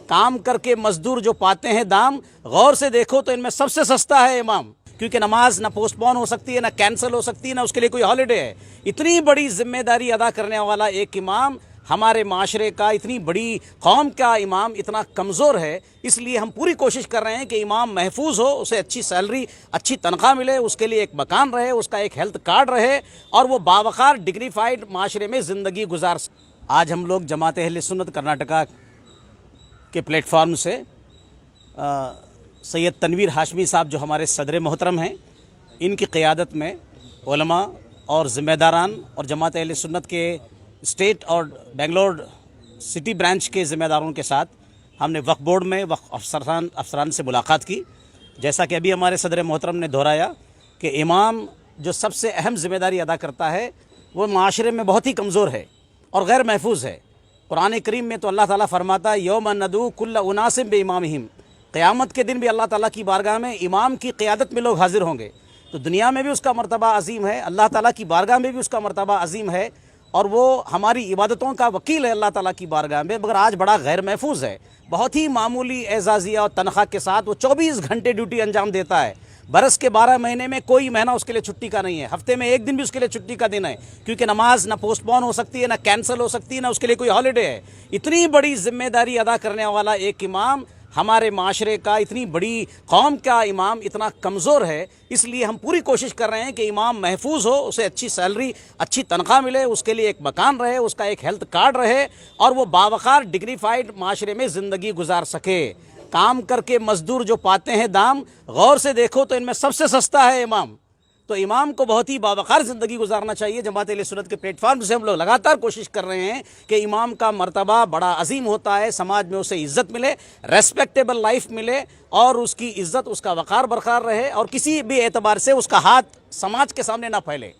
کام کر کے مزدور جو پاتے ہیں دام، غور سے دیکھو تو ان میں سب سے سستا ہے امام، کیونکہ نماز نہ پوسٹ پون ہو سکتی ہے، نہ کینسل ہو سکتی ہے، نہ اس کے لیے کوئی ہالیڈے ہے۔ اتنی بڑی ذمہ داری ادا کرنے والا ایک امام ہمارے معاشرے کا، اتنی بڑی قوم کا امام اتنا کمزور ہے، اس لیے ہم پوری کوشش کر رہے ہیں کہ امام محفوظ ہو، اسے اچھی سیلری، اچھی تنخواہ ملے، اس کے لیے ایک مکان رہے، اس کا ایک ہیلتھ کارڈ رہے، اور وہ باوقار ڈگنیفائڈ معاشرے میں زندگی گزار سکے۔ آج ہم لوگ جماعت اہل سنت کرناٹکا کے پلیٹ فارم سے سید تنویر ہاشمی صاحب جو ہمارے صدر محترم ہیں، ان کی قیادت میں علماء اور ذمہ داران اور جماعت اہل سنت کے اسٹیٹ اور بنگلور سٹی برانچ کے ذمہ داروں کے ساتھ ہم نے وقف بورڈ میں وقف افسران سے ملاقات کی۔ جیسا کہ ابھی ہمارے صدر محترم نے دہرایا کہ امام جو سب سے اہم ذمہ داری ادا کرتا ہے وہ معاشرے میں بہت ہی کمزور ہے اور غیر محفوظ ہے۔ قرآن کریم میں تو اللہ تعالیٰ فرماتا ہے یوم ندعو کل اناس بامامہم، قیامت کے دن بھی اللہ تعالیٰ کی بارگاہ میں امام کی قیادت میں لوگ حاضر ہوں گے۔ تو دنیا میں بھی اس کا مرتبہ عظیم ہے، اللہ تعالیٰ کی بارگاہ میں بھی اس کا مرتبہ عظیم ہے، اور وہ ہماری عبادتوں کا وکیل ہے اللہ تعالیٰ کی بارگاہ میں، مگر آج بڑا غیر محفوظ ہے۔ بہت ہی معمولی اعزازیہ اور تنخواہ کے ساتھ وہ 24 گھنٹے ڈیوٹی انجام دیتا ہے۔ برس کے 12 مہینے میں کوئی مہینہ اس کے لیے چھٹی کا نہیں ہے، ہفتے میں ایک دن بھی اس کے لیے چھٹی کا دن ہے، کیونکہ نماز نہ پوسٹ پون ہو سکتی ہے، نہ کینسل ہو سکتی ہے، نہ اس کے لیے کوئی ہالیڈے ہے۔ اتنی بڑی ذمہ داری ادا کرنے والا ایک امام ہمارے معاشرے کا، اتنی بڑی قوم کا امام اتنا کمزور ہے، اس لیے ہم پوری کوشش کر رہے ہیں کہ امام محفوظ ہو، اسے اچھی سیلری، اچھی تنخواہ ملے، اس کے لیے ایک مکان رہے، اس کا ایک ہیلتھ کارڈ رہے، اور وہ باوقار ڈگنیفائڈ معاشرے میں زندگی گزار سکے۔ کام کر کے مزدور جو پاتے ہیں دام، غور سے دیکھو تو ان میں سب سے سستا ہے امام۔ تو امام کو بہت ہی باوقار زندگی گزارنا چاہیے۔ جماعت اہل سنت کے پلیٹ فارم سے ہم لوگ لگاتار کوشش کر رہے ہیں کہ امام کا مرتبہ بڑا عظیم ہوتا ہے، سماج میں اسے عزت ملے، ریسپیکٹیبل لائف ملے، اور اس کی عزت، اس کا وقار برقرار رہے، اور کسی بھی اعتبار سے اس کا ہاتھ سماج کے سامنے نہ پھیلے۔